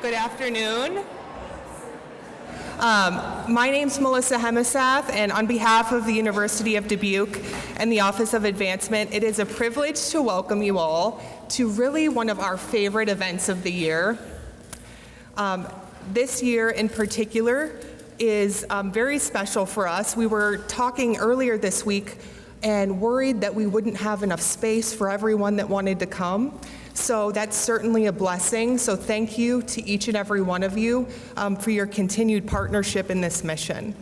Good afternoon. My name's Melissa Hemisath, and on behalf of the University of Dubuque and the Office of Advancement, it is a privilege to welcome you all to really one of our favorite events of the year. This year in particular is very special for us. We were talking earlier this week and worried that we wouldn't have enough space for everyone that wanted to come. So that's certainly a blessing. So thank you to each and every one of you for your continued partnership in this mission.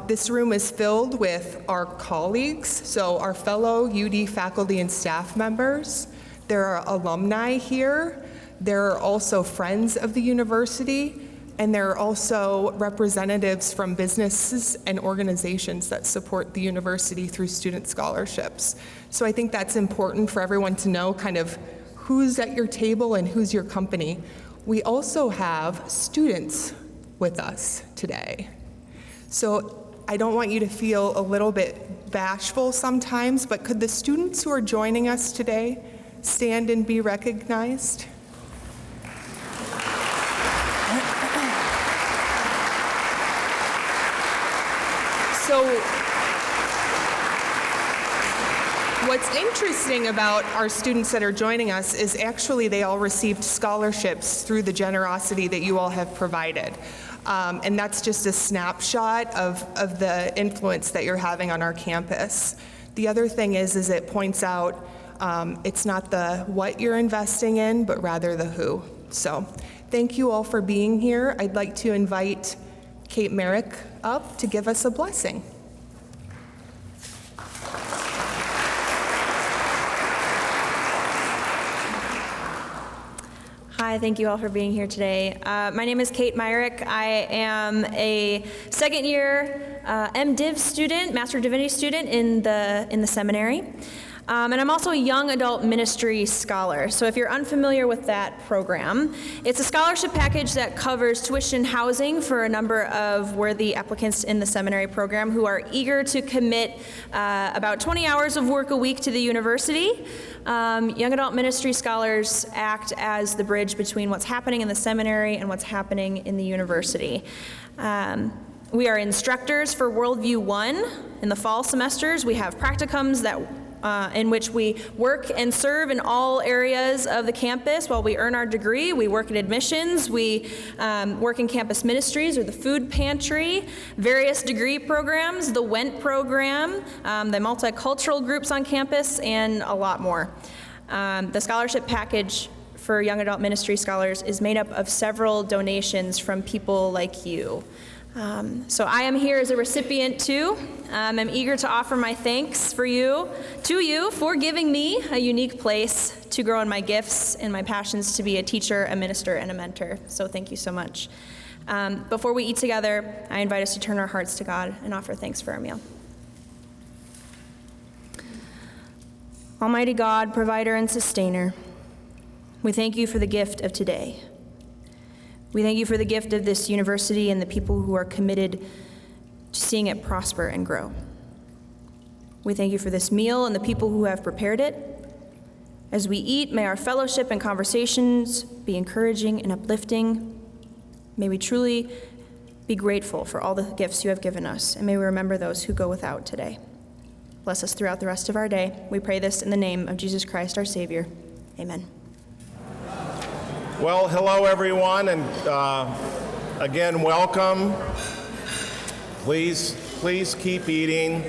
This room is filled with our colleagues, so our fellow UD faculty and staff members. There are alumni here. There are also friends of the university, and there are also representatives from businesses and organizations that support the university through student scholarships. So I think that's important for everyone to know kind of who's at your table and who's your company. We also have students with us today. So I don't want you to feel a little bit bashful sometimes, but could the students who are joining us today stand and be recognized? So what's interesting about our students that are joining us is actually they all received scholarships through the generosity that you all have provided. And that's just a snapshot of the influence that you're having on our campus. The other thing is it points out it's not the what you're investing in, but rather the who. So thank you all for being here. I'd like to invite Kate Merrick up to give us a blessing. Hi, thank you all for being here today. My name is Kate Myrick. I am a second year MDiv student, Master of Divinity student in the seminary. And I'm also a young adult ministry scholar. So if you're unfamiliar with that program, it's a scholarship package that covers tuition housing for a number of worthy applicants in the seminary program who are eager to commit about 20 hours of work a week to the university. Young adult ministry scholars act as the bridge between what's happening in the seminary and what's happening in the university. We are instructors for Worldview 1 in the fall semesters. We have practicums that in which we work and serve in all areas of the campus while we earn our degree. We work in admissions, we work in campus ministries or the food pantry, various degree programs, the WENT program, the multicultural groups on campus, and a lot more. The scholarship package for young adult ministry scholars is made up of several donations from people like you. So I am here as a recipient too. I'm eager to offer my thanks to you for giving me a unique place to grow in my gifts and my passions to be a teacher, a minister, and a mentor. So thank you so much. Before we eat together, I invite us to turn our hearts to God and offer thanks for our meal. Almighty God, provider and sustainer, we thank you for the gift of today. We thank you for the gift of this university and the people who are committed to seeing it prosper and grow. We thank you for this meal and the people who have prepared it. As we eat, may our fellowship and conversations be encouraging and uplifting. May we truly be grateful for all the gifts you have given us, and may we remember those who go without today. Bless us throughout the rest of our day. We pray this in the name of Jesus Christ, our Savior. Amen. Well, hello everyone, and again, welcome. Please keep eating.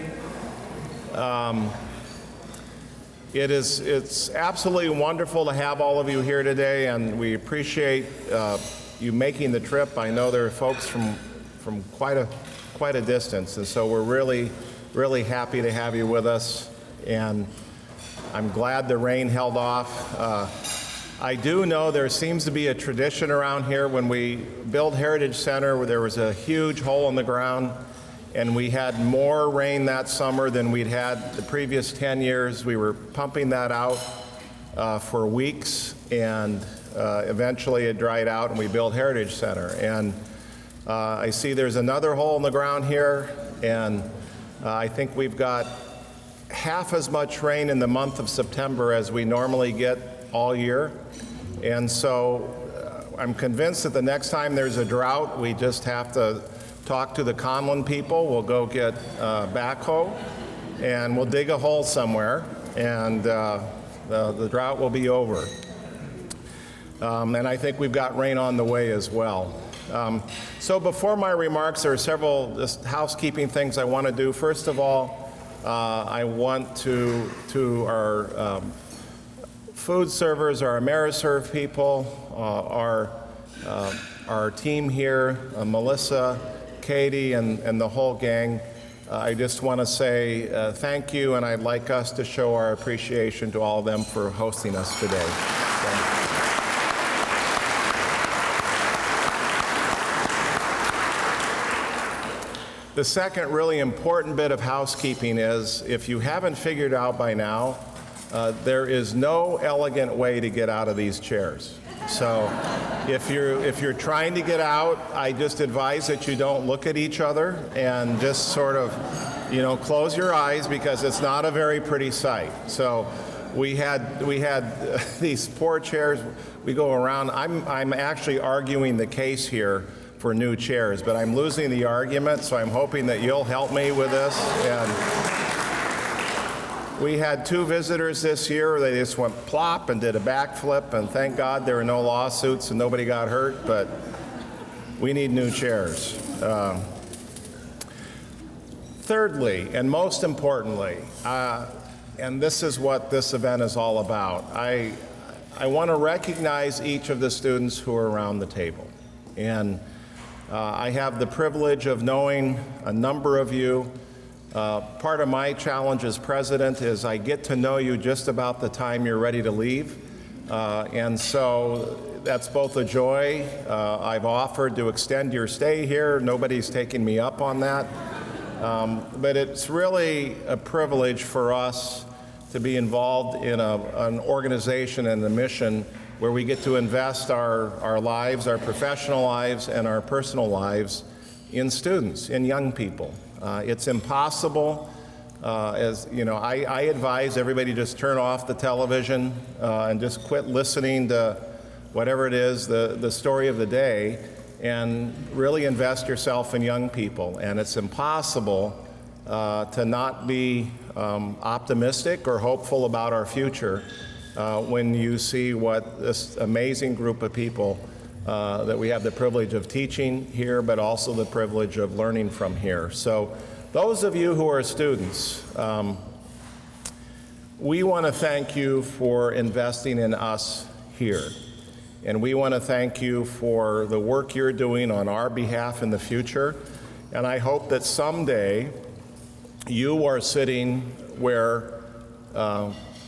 It's absolutely wonderful to have all of you here today, and we appreciate you making the trip. I know there are folks from quite a distance, and so we're really happy to have you with us, and I'm glad the rain held off. I do know there seems to be a tradition around here. When we built Heritage Center, where there was a huge hole in the ground, and we had more rain that summer than we'd had the previous 10 years. We were pumping that out for weeks, and eventually it dried out, and we built Heritage Center. And I see there's another hole in the ground here, and I think we've got half as much rain in the month of September as we normally get all year. And so I'm convinced that the next time there's a drought, we just have to talk to the Conlon people. We'll go get backhoe, and we'll dig a hole somewhere, and the drought will be over. And I think we've got rain on the way as well. So before my remarks, there are several just housekeeping things I want to do. First of all, I want to our food servers, our AmeriServe people, our team here, Melissa, Katie, and the whole gang. I just want to say thank you, and I'd like us to show our appreciation to all of them for hosting us today. The second really important bit of housekeeping is, if you haven't figured out by now, there is no elegant way to get out of these chairs. So if you're trying to get out, I just advise that you don't look at each other and just sort of, close your eyes, because it's not a very pretty sight. So we had these poor chairs. We go around. I'm actually arguing the case here for new chairs, but I'm losing the argument, so I'm hoping that you'll help me with this. And we had 2 visitors this year. They just went plop and did a backflip, and thank God there were no lawsuits and nobody got hurt, but we need new chairs. Thirdly, and most importantly, and this is what this event is all about, I want to recognize each of the students who are around the table. And I have the privilege of knowing a number of you. Part of my challenge as president is I get to know you just about the time you're ready to leave. And so that's both a joy. I've offered to extend your stay here. Nobody's taken me up on that. But it's really a privilege for us to be involved in an organization and a mission where we get to invest our lives, our professional lives, and our personal lives in students, in young people. It's impossible, I advise everybody just turn off the television and just quit listening to whatever it is, the story of the day, and really invest yourself in young people. And it's impossible to not be optimistic or hopeful about our future when you see what this amazing group of people that we have the privilege of teaching here, but also the privilege of learning from here. So those of you who are students, we want to thank you for investing in us here. And we want to thank you for the work you're doing on our behalf in the future. And I hope that someday you are sitting where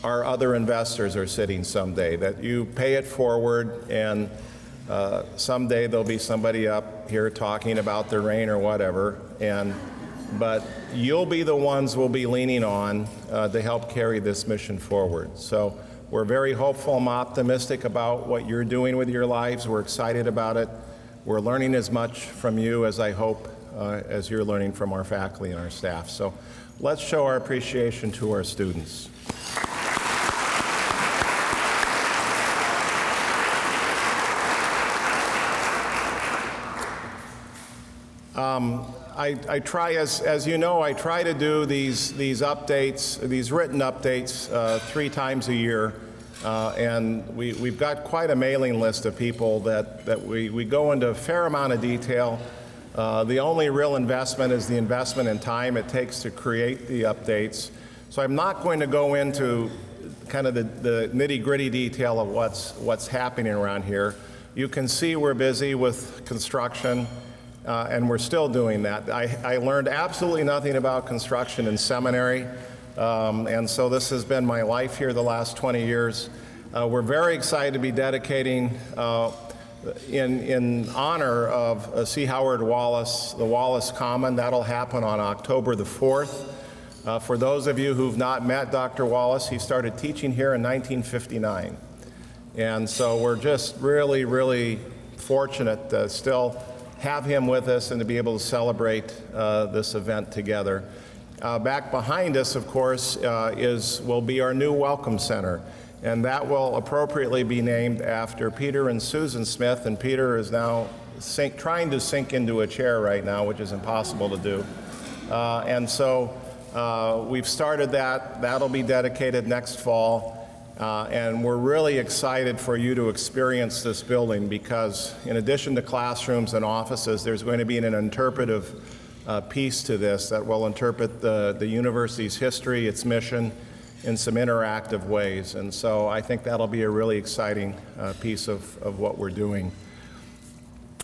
our other investors are sitting someday, that you pay it forward, and someday there'll be somebody up here talking about the rain or whatever, but you'll be the ones we'll be leaning on to help carry this mission forward. So we're very hopeful and optimistic about what you're doing with your lives. We're excited about it. We're learning as much from you as I hope as you're learning from our faculty and our staff. So let's show our appreciation to our students. I try, as you know, I try to do these updates, these written updates 3 times a year, and we've got quite a mailing list of people that we go into a fair amount of detail. The only real investment is the investment in time it takes to create the updates. So I'm not going to go into kind of the nitty-gritty detail of what's happening around here. You can see we're busy with construction. And we're still doing that. I learned absolutely nothing about construction in seminary, and so this has been my life here the last 20 years. We're very excited to be dedicating, in honor of C. Howard Wallace, the Wallace Common. That'll happen on October the 4th. For those of you who've not met Dr. Wallace, he started teaching here in 1959. And so we're just really, really fortunate to still have him with us and to be able to celebrate this event together. Back behind us, of course, will be our new Welcome Center. and that will appropriately be named after Peter and Susan Smith, and Peter is now trying to sink into a chair right now, which is impossible to do. And so we've started that. That'll be dedicated next fall, and we're really excited for you to experience this building because in addition to classrooms and offices, there's going to be an interpretive piece to this that will interpret the university's history, its mission, in some interactive ways. And so I think that'll be a really exciting piece of what we're doing.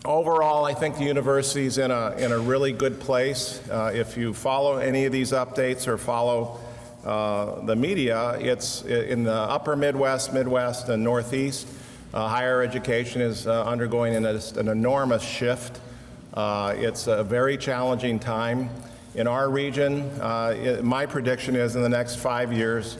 Overall, I think the university's in a really good place. If you follow any of these updates or follow the media, it's in the upper Midwest, Midwest, and Northeast. Higher education is undergoing an enormous shift. It's a very challenging time. In our region, my prediction is in the next 5 years,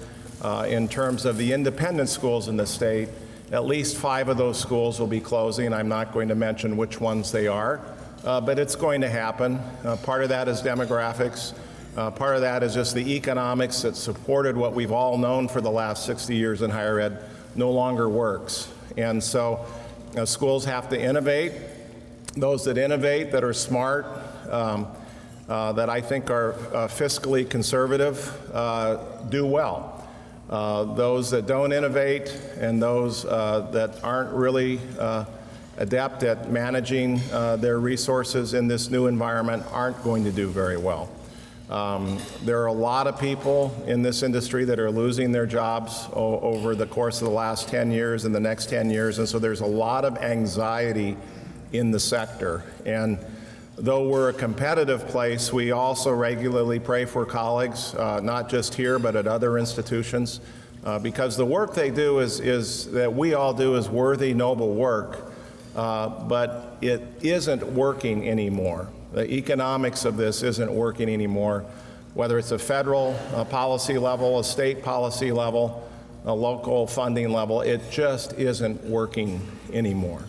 in terms of the independent schools in the state, at least 5 of those schools will be closing. I'm not going to mention which ones they are, but it's going to happen. Part of that is demographics. Part of that is just the economics that supported what we've all known for the last 60 years in higher ed no longer works. And so schools have to innovate. Those that innovate, that are smart, that I think are fiscally conservative, do well. Those that don't innovate and those that aren't really adept at managing their resources in this new environment aren't going to do very well. There are a lot of people in this industry that are losing their jobs over the course of the last 10 years and the next 10 years, and so there's a lot of anxiety in the sector. And though we're a competitive place, we also regularly pray for colleagues, not just here, but at other institutions, because the work they do is that we all do is worthy, noble work, but it isn't working anymore. The economics of this isn't working anymore, whether it's a federal policy level, a state policy level, a local funding level, it just isn't working anymore.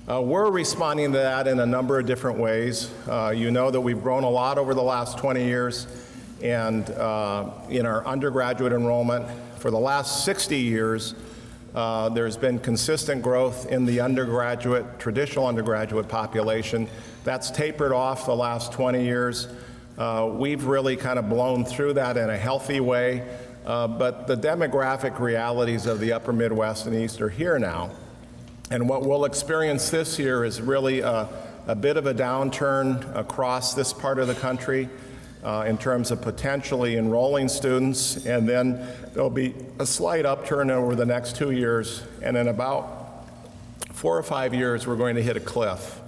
We're responding to that in a number of different ways. You know that we've grown a lot over the last 20 years, and in our undergraduate enrollment, for the last 60 years, there's been consistent growth in the traditional undergraduate population. That's tapered off the last 20 years. We've really kind of blown through that in a healthy way, but the demographic realities of the upper Midwest and East are here now. And what we'll experience this year is really a bit of a downturn across this part of the country in terms of potentially enrolling students, and then there'll be a slight upturn over the next 2 years, and in about 4 or 5 years we're going to hit a cliff.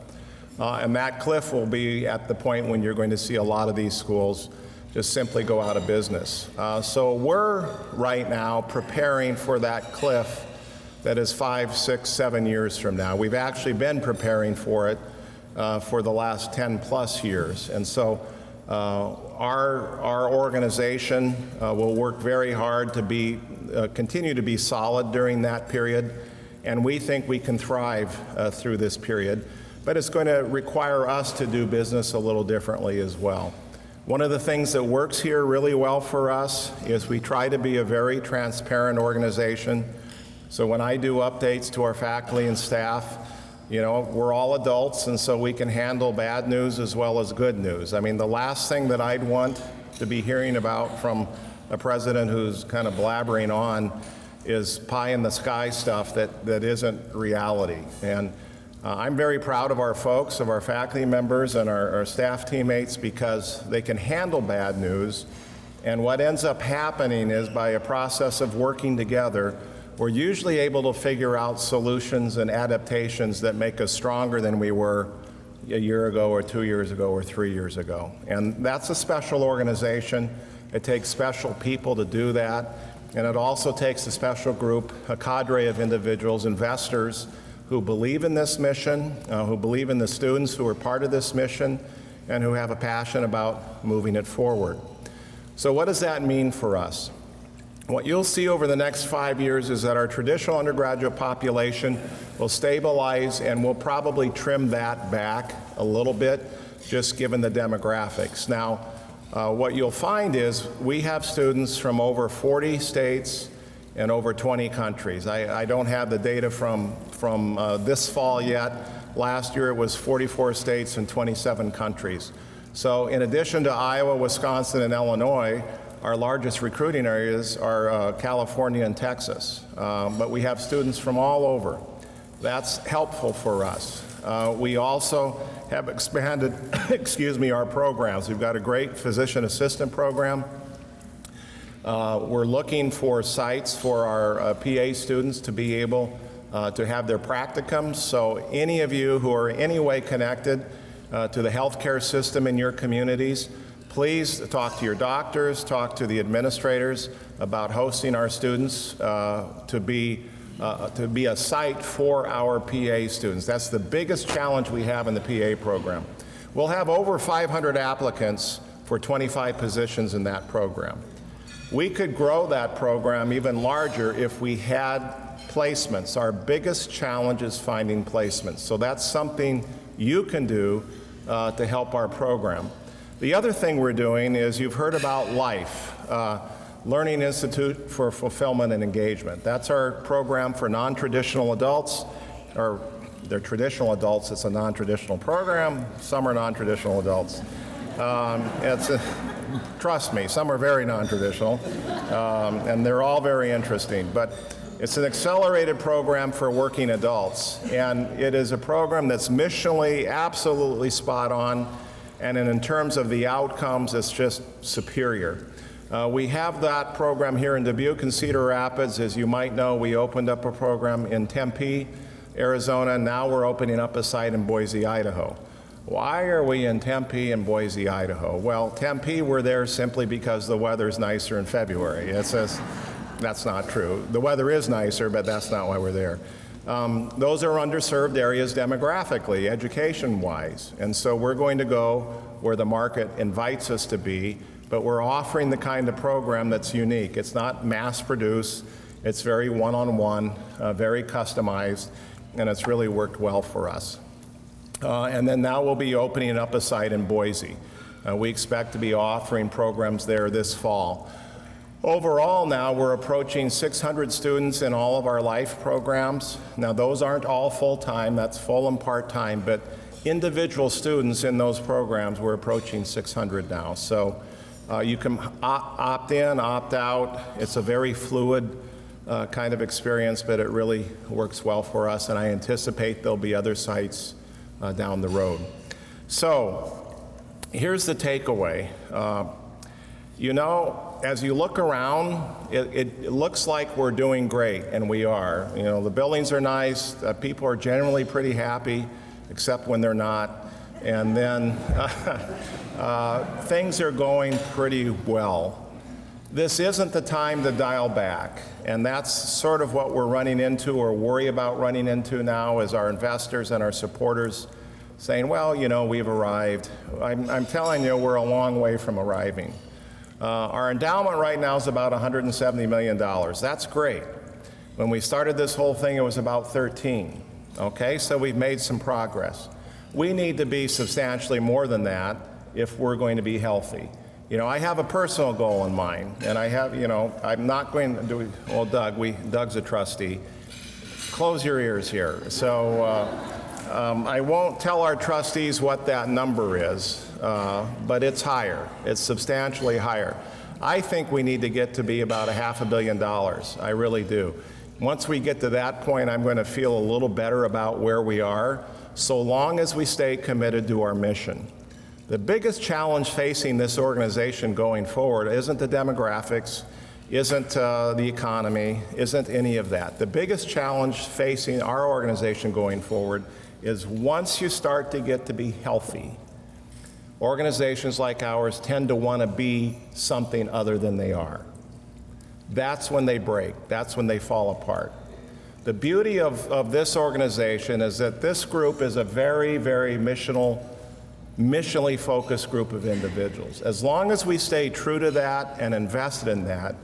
And that cliff will be at the point when you're going to see a lot of these schools just simply go out of business. So we're right now preparing for that cliff that is 5, 6, 7 years from now. We've actually been preparing for it for the last 10 plus years. And so our organization will work very hard to continue to be solid during that period, and we think we can thrive through this period. But it's going to require us to do business a little differently as well. One of the things that works here really well for us is we try to be a very transparent organization. So when I do updates to our faculty and staff, you know, we're all adults, and so we can handle bad news as well as good news. I mean, the last thing that I'd want to be hearing about from a president who's kind of blabbering on is pie in the sky stuff that isn't reality. And I'm very proud of our folks, of our faculty members and our staff teammates, because they can handle bad news. And what ends up happening is, by a process of working together, we're usually able to figure out solutions and adaptations that make us stronger than we were a year ago or 2 years ago or 3 years ago. And that's a special organization. It takes special people to do that. And it also takes a special group, a cadre of individuals, investors, who believe in this mission, who believe in the students who are part of this mission, and who have a passion about moving it forward. So what does that mean for us? What you'll see over the next 5 years is that our traditional undergraduate population will stabilize, and we'll probably trim that back a little bit, just given the demographics. Now, what you'll find is we have students from over 40 states in over 20 countries. I don't have the data from this fall yet. Last year it was 44 states and 27 countries. So in addition to Iowa, Wisconsin, and Illinois, our largest recruiting areas are California and Texas. But we have students from all over. That's helpful for us. We also have expanded, our programs. We've got a great physician assistant program. We're looking for sites for our PA students to be able to have their practicums. So any of you who are in any way connected to the healthcare system in your communities, please talk to your doctors, talk to the administrators about hosting our students to be a site for our PA students. That's the biggest challenge we have in the PA program. We'll have over 500 applicants for 25 positions in that program. We could grow that program even larger if we had placements. Our biggest challenge is finding placements. So that's something you can do to help our program. The other thing we're doing is, you've heard about LIFE, Learning Institute for Fulfillment and Engagement. That's our program for non-traditional adults, or they're traditional adults. It's a non-traditional program. Some are non-traditional adults. Trust me, some are very non-traditional, and they're all very interesting. But it's an accelerated program for working adults, and it is a program that's missionally absolutely spot on, and in terms of the outcomes, it's just superior. We have that program here in Dubuque and Cedar Rapids. As you might know, we opened up a program in Tempe, Arizona. Now we're opening up a site in Boise, Idaho. Why are we in Tempe and Boise, Idaho? Well, Tempe, we're there simply because the weather's nicer in February. That's not true. The weather is nicer, but that's not why we're there. Those are underserved areas demographically, education-wise. And so we're going to go where the market invites us to be, but we're offering the kind of program that's unique. It's not mass-produced. It's very one-on-one, very customized, and it's really worked well for us. And then now we'll be opening up a site in Boise. We expect to be offering programs there this fall. Overall now, we're approaching 600 students in all of our LIFE programs. Now those aren't all full-time, that's full and part-time, but individual students in those programs, we're approaching 600 now. So you can opt in, opt out. It's a very fluid kind of experience, but it really works well for us, and I anticipate there'll be other sites down the road. So here's the takeaway. As you look around, it looks like we're doing great, and we are. The buildings are nice, people are generally pretty happy, except when they're not. And then things are going pretty well. This isn't the time to dial back, and that's sort of what we're running into, or worry about running into now, as our investors and our supporters saying, well, we've arrived. I'm telling you, we're a long way from arriving. Our endowment right now is about $170 million. That's great. When we started this whole thing, it was about 13. Okay, so we've made some progress. We need to be substantially more than that if we're going to be healthy. I have a personal goal in mind, and I'm not going to do, well, Doug's a trustee. Close your ears here. So I won't tell our trustees what that number is, but it's higher. It's substantially higher. I think we need to get to be about $500 million. I really do. Once we get to that point, I'm going to feel a little better about where we are, so long as we stay committed to our mission. The biggest challenge facing this organization going forward isn't the demographics, isn't the economy, isn't any of that. The biggest challenge facing our organization going forward is, once you start to get to be healthy, organizations like ours tend to want to be something other than they are. That's when they break. That's when they fall apart. The beauty of this organization is that this group is a very, very missionally focused group of individuals. As long as we stay true to that and invested in that,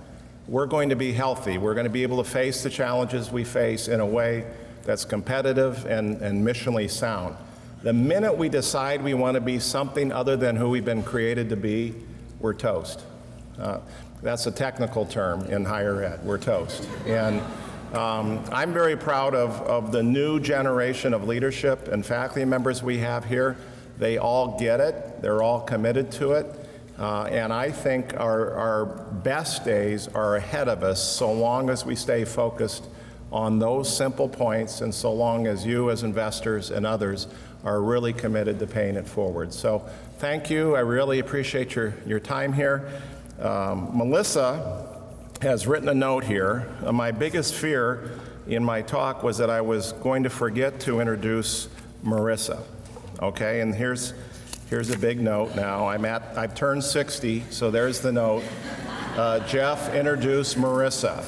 we're going to be healthy. We're going to be able to face the challenges we face in a way that's competitive and missionally sound. The minute we decide we want to be something other than who we've been created to be, we're toast. That's a technical term in higher ed. We're toast. And I'm very proud of the new generation of leadership and faculty members we have here. They all get it. They're all committed to it. And I think our best days are ahead of us so long as we stay focused on those simple points and so long as you as investors and others are really committed to paying it forward. So thank you. I really appreciate your time here. Melissa has written a note here. My biggest fear in my talk was that I was going to forget to introduce Marissa. Okay, and here's a big note now. I've turned 60, so there's the note. Jeff introduced Marissa.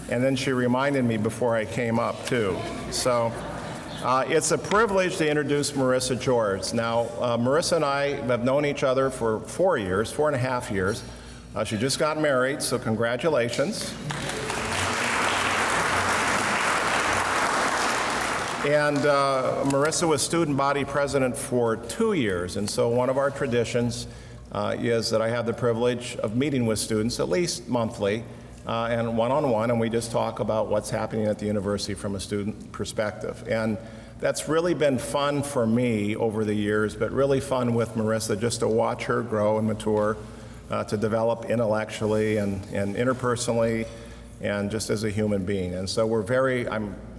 And then she reminded me before I came up, too. So it's a privilege to introduce Marissa George. Now, Marissa and I have known each other for 4.5 years. She just got married, so congratulations. And Marissa was student body president for 2 years, and so one of our traditions is that I have the privilege of meeting with students at least monthly and one-on-one, and we just talk about what's happening at the university from a student perspective. And that's really been fun for me over the years, but really fun with Marissa just to watch her grow and mature, to develop intellectually and interpersonally and just as a human being. And so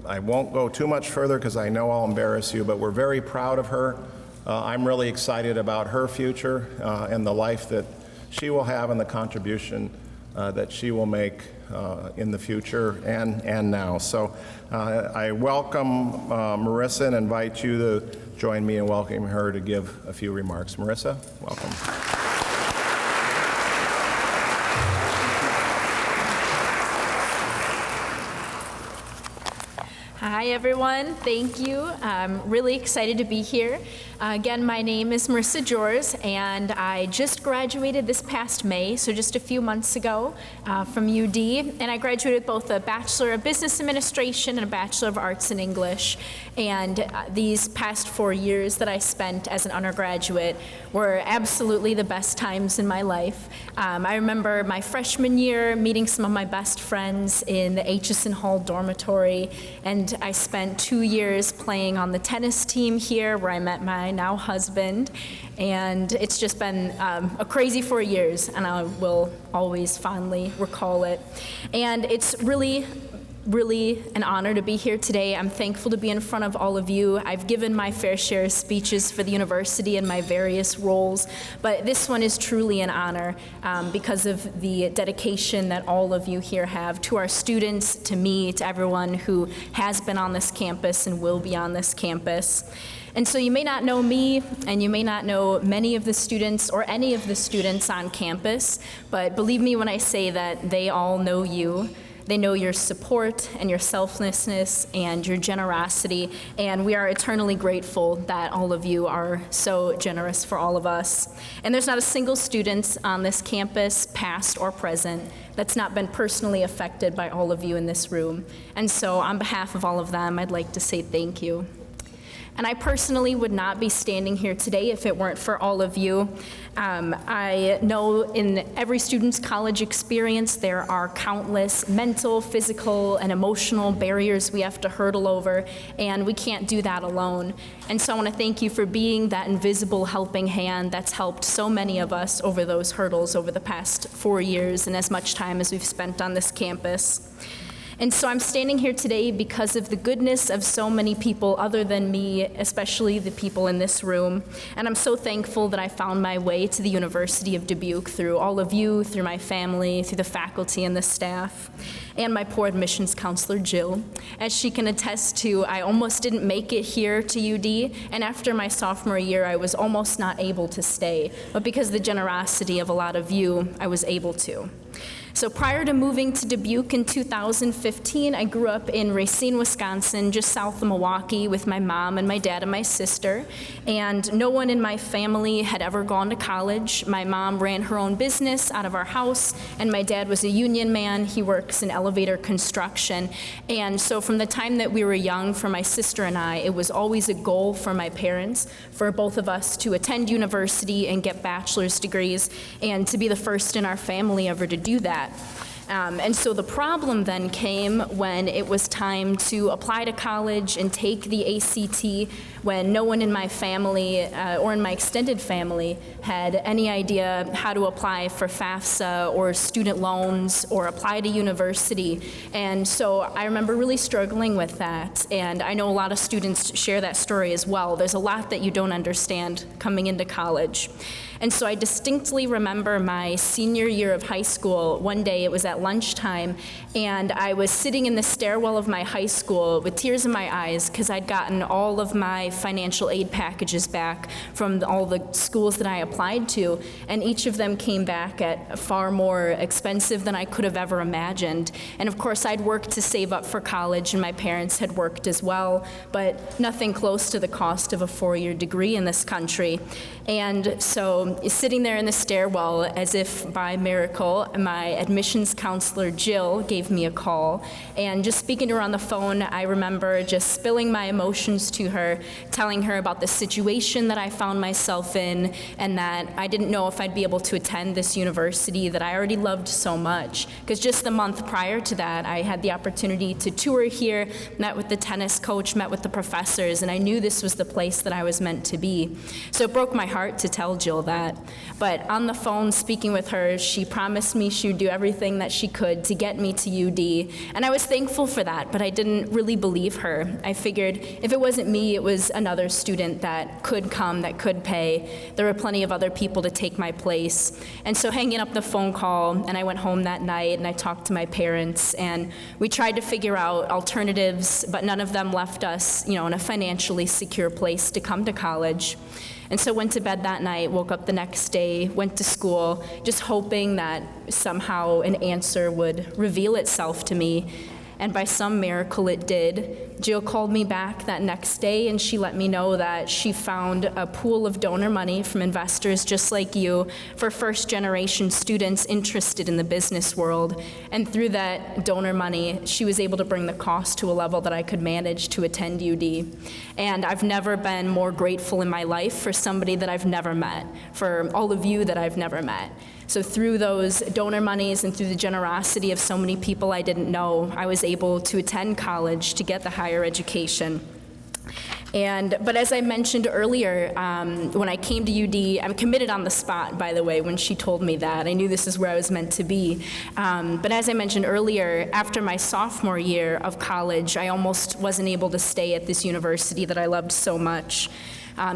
I won't go too much further because I know I'll embarrass you, but we're very proud of her. I'm really excited about her future and the life that she will have and the contribution that she will make in the future and now. So I welcome Marissa and invite you to join me in welcoming her to give a few remarks. Marissa, welcome. Hi, everyone. Thank you. I'm really excited to be here. Again, my name is Marissa George, and I just graduated this past May, so just a few months ago from UD, and I graduated with both a Bachelor of Business Administration and a Bachelor of Arts in English. And these past 4 years that I spent as an undergraduate were absolutely the best times in my life. I remember my freshman year meeting some of my best friends in the Aitchison Hall dormitory, and I spent 2 years playing on the tennis team here where I met my now husband, and it's just been a crazy 4 years, and I will always fondly recall it. And it's really an honor to be here today. I'm thankful to be in front of all of you. I've given my fair share of speeches for the university in my various roles, but this one is truly an honor because of the dedication that all of you here have to our students, to me, to everyone who has been on this campus and will be on this campus. And so you may not know me, and you may not know many of the students or any of the students on campus, but believe me when I say that they all know you. They know your support and your selflessness and your generosity, and we are eternally grateful that all of you are so generous for all of us. And there's not a single student on this campus, past or present, that's not been personally affected by all of you in this room. And so on behalf of all of them, I'd like to say thank you. And I personally would not be standing here today if it weren't for all of you. I know in every student's college experience, there are countless mental, physical, and emotional barriers we have to hurdle over, and we can't do that alone. And so I want to thank you for being that invisible helping hand that's helped so many of us over those hurdles over the past 4 years and as much time as we've spent on this campus. And so I'm standing here today because of the goodness of so many people other than me, especially the people in this room. And I'm so thankful that I found my way to the University of Dubuque through all of you, through my family, through the faculty and the staff, and my poor admissions counselor, Jill. As she can attest to, I almost didn't make it here to UD, and after my sophomore year, I was almost not able to stay. But because of the generosity of a lot of you, I was able to. So prior to moving to Dubuque in 2015, I grew up in Racine, Wisconsin, just south of Milwaukee, with my mom and my dad and my sister. And no one in my family had ever gone to college. My mom ran her own business out of our house, and my dad was a union man. He works in elevator construction. And so from the time that we were young, for my sister and I, it was always a goal for my parents, for both of us to attend university and get bachelor's degrees, and to be the first in our family ever to do that. And so the problem then came when it was time to apply to college and take the ACT, when no one in my family or in my extended family had any idea how to apply for FAFSA or student loans or apply to university. And so I remember really struggling with that. And I know a lot of students share that story as well. There's a lot that you don't understand coming into college. And so I distinctly remember my senior year of high school. One day it was at lunchtime, and I was sitting in the stairwell of my high school with tears in my eyes because I'd gotten all of my financial aid packages back from all the schools that I applied to, and each of them came back at far more expensive than I could have ever imagined. And of course, I'd worked to save up for college, and my parents had worked as well, but nothing close to the cost of a 4-year degree in this country. And so sitting there in the stairwell, as if by miracle, my admissions counselor, Jill, gave me a call. And just speaking to her on the phone, I remember just spilling my emotions to her, telling her about the situation that I found myself in, and that I didn't know if I'd be able to attend this university that I already loved so much. Because just the month prior to that, I had the opportunity to tour here, met with the tennis coach, met with the professors, and I knew this was the place that I was meant to be. So it broke my heart to tell Jill that. But on the phone, speaking with her, she promised me she would do everything that she could to get me to UD. And I was thankful for that, but I didn't really believe her. I figured if it wasn't me, it was another student that could come, that could pay. There were plenty of other people to take my place. And so hanging up the phone call, and I went home that night, and I talked to my parents, and we tried to figure out alternatives, but none of them left us, in a financially secure place to come to college. And so went to bed that night, woke up the next day, went to school, just hoping that somehow an answer would reveal itself to me. And by some miracle it did. Jill called me back that next day, and she let me know that she found a pool of donor money from investors just like you for first-generation students interested in the business world. And through that donor money, she was able to bring the cost to a level that I could manage to attend UD. And I've never been more grateful in my life for somebody that I've never met, for all of you that I've never met. So through those donor monies and through the generosity of so many people I didn't know, I was able to attend college to get the higher education. But as I mentioned earlier, when I came to UD, I'm committed on the spot, by the way, when she told me that. I knew this is where I was meant to be. But as I mentioned earlier, after my sophomore year of college, I almost wasn't able to stay at this university that I loved so much.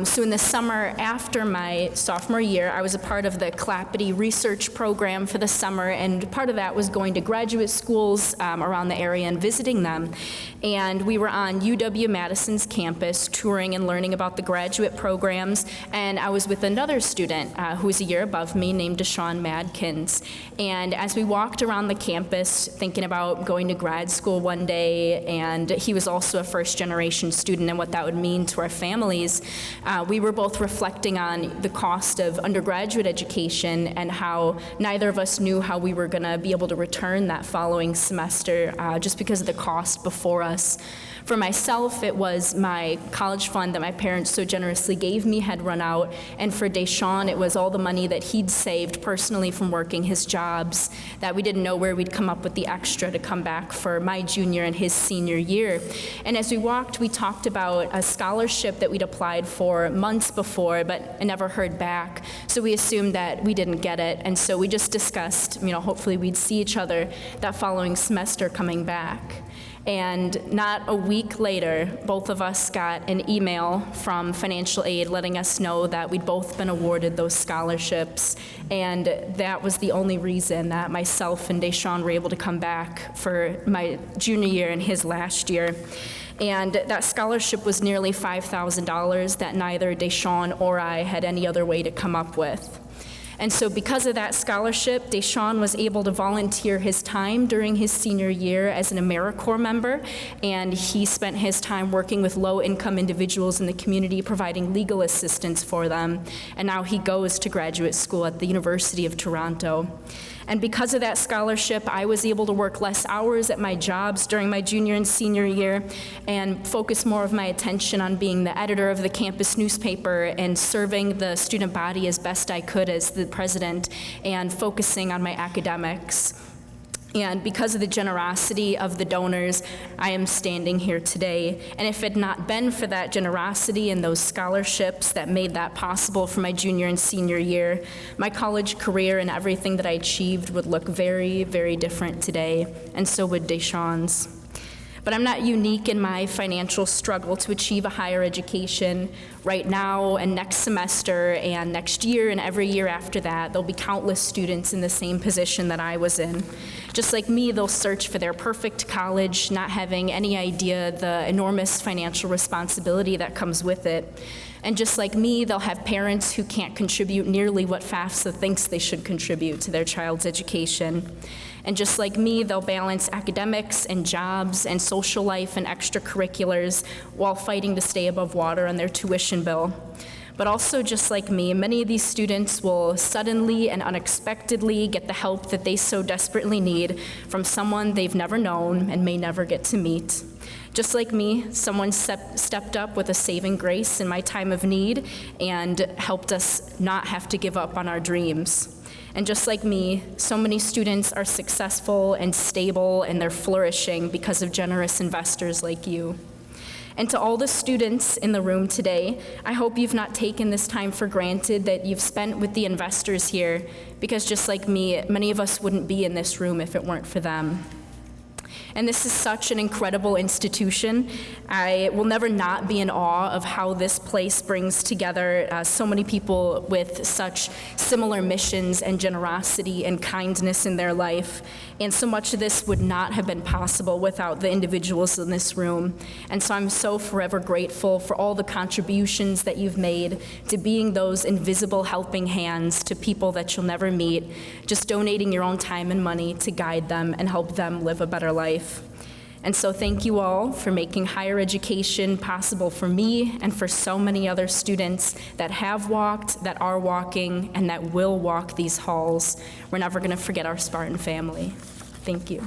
So in the summer after my sophomore year, I was a part of the Clappity research program for the summer, and part of that was going to graduate schools around the area and visiting them. And we were on UW-Madison's campus touring and learning about the graduate programs, and I was with another student who was a year above me named Deshaun Madkins. And as we walked around the campus thinking about going to grad school one day, and he was also a first-generation student and what that would mean to our families, we were both reflecting on the cost of undergraduate education and how neither of us knew how we were going to be able to return that following semester just because of the cost before us. For myself, it was my college fund that my parents so generously gave me had run out, and for Deshaun, it was all the money that he'd saved personally from working his jobs that we didn't know where we'd come up with the extra to come back for my junior and his senior year. And as we walked, we talked about a scholarship that we'd applied for months before, but I never heard back. So we assumed that we didn't get it, and so we just discussed, hopefully we'd see each other that following semester coming back. And not a week later, both of us got an email from financial aid letting us know that we'd both been awarded those scholarships. And that was the only reason that myself and Deshaun were able to come back for my junior year and his last year. And that scholarship was nearly $5,000 that neither Deshaun or I had any other way to come up with. And so because of that scholarship, Deshaun was able to volunteer his time during his senior year as an AmeriCorps member, and he spent his time working with low-income individuals in the community, providing legal assistance for them. And now he goes to graduate school at the University of Toronto. And because of that scholarship, I was able to work less hours at my jobs during my junior and senior year and focus more of my attention on being the editor of the campus newspaper and serving the student body as best I could as the president and focusing on my academics. And because of the generosity of the donors, I am standing here today. And if it had not been for that generosity and those scholarships that made that possible for my junior and senior year, my college career and everything that I achieved would look very, very different today, and so would Deshaun's. But I'm not unique in my financial struggle to achieve a higher education. Right now and next semester and next year and every year after that, there'll be countless students in the same position that I was in. Just like me, they'll search for their perfect college, not having any idea the enormous financial responsibility that comes with it. And just like me, they'll have parents who can't contribute nearly what FAFSA thinks they should contribute to their child's education. And just like me, they'll balance academics and jobs and social life and extracurriculars while fighting to stay above water on their tuition bill. But also, just like me, many of these students will suddenly and unexpectedly get the help that they so desperately need from someone they've never known and may never get to meet. Just like me, someone stepped up with a saving grace in my time of need and helped us not have to give up on our dreams. And just like me, so many students are successful and stable and they're flourishing because of generous investors like you. And to all the students in the room today, I hope you've not taken this time for granted that you've spent with the investors here, because just like me, many of us wouldn't be in this room if it weren't for them. And this is such an incredible institution. I will never not be in awe of how this place brings together so many people with such similar missions and generosity and kindness in their life. And so much of this would not have been possible without the individuals in this room. And so I'm so forever grateful for all the contributions that you've made to being those invisible helping hands to people that you'll never meet, just donating your own time and money to guide them and help them live a better life. And so thank you all for making higher education possible for me and for so many other students that have walked, that are walking, and that will walk these halls. We're never going to forget our Spartan family. Thank you.